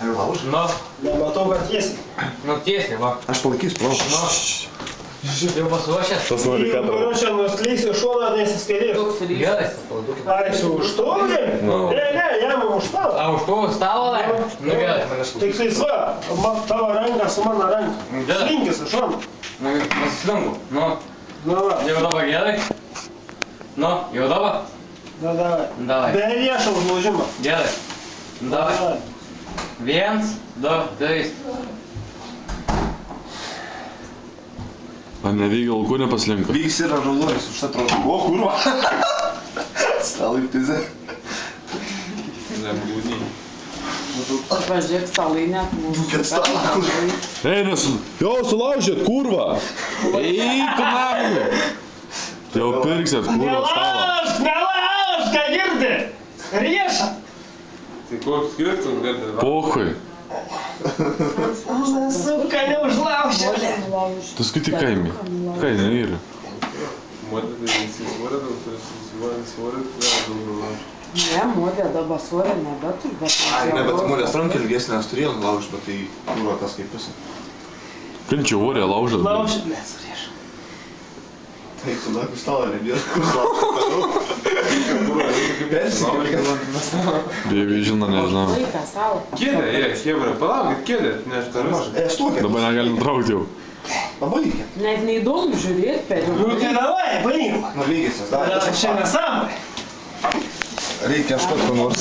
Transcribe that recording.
Ar lauž? Nu, Nematau, kad tiesiai. nu tiesiai, va. Aš palaikysiu, palauk. Nu. Jau pasiruošęs. Tas nori Jeigu kadrą. čia nuskleisiu šoną, nesiskaitėsiu. Gerai. Ai, su už stalo? Ne, jam už stalo. A už to stalo dar? Nu gerai. Tik tai va, tavo ranka su mano ranka. Gerai. Slinkis iš šono. Nu, pasislingu. Nu, Na va, jau dabar gerai. Nu, jau dabar? na davai. Davai. Be riešo užlaužimo. Gerai. Davai. 1, 2, 3. A nevygia alkūnė paslinko. Vyks yra žalūris už atrodo. O, kurva. Stalai pizė. Neblūdį. Pažiūrėk, stalai net mūsų. Kad stalą kur. Ei, jau sulaužėt, kurva. Eik, nagli. Jau pirksit, kurva, stalą. Nelauž, ką girdi? Riešą. Tai koks skirtum gali? Pohui. Suka, neužlaužė. Tu skaitai kaimį. Kaimį yra. Modė, tai visi svorė, daug turi svorė, tai daug lauž. Ne, modė dabar svorė nebeturi, bet... Ai, ne, bet modės ranka ilgesnė, nes turėjau laužti, bet tai kurva tas kaip visi. Pinčio vorė laužat. Laužė, blės, riešą. Taip, tada kur stalą nebėra, kur laužti. Persikėlė. Bėbi žino, nežinau. Laiką savo. Kėdė, hebra, palaukit, kėdė, nes taras. Stuokė. Dabar negalim traukti jau. Pabaikė. Net neįdomu žiūrėti per Nu, tai davai, paimk. Nu, lygiai, Čia nesąmonė. reikia kažko nors.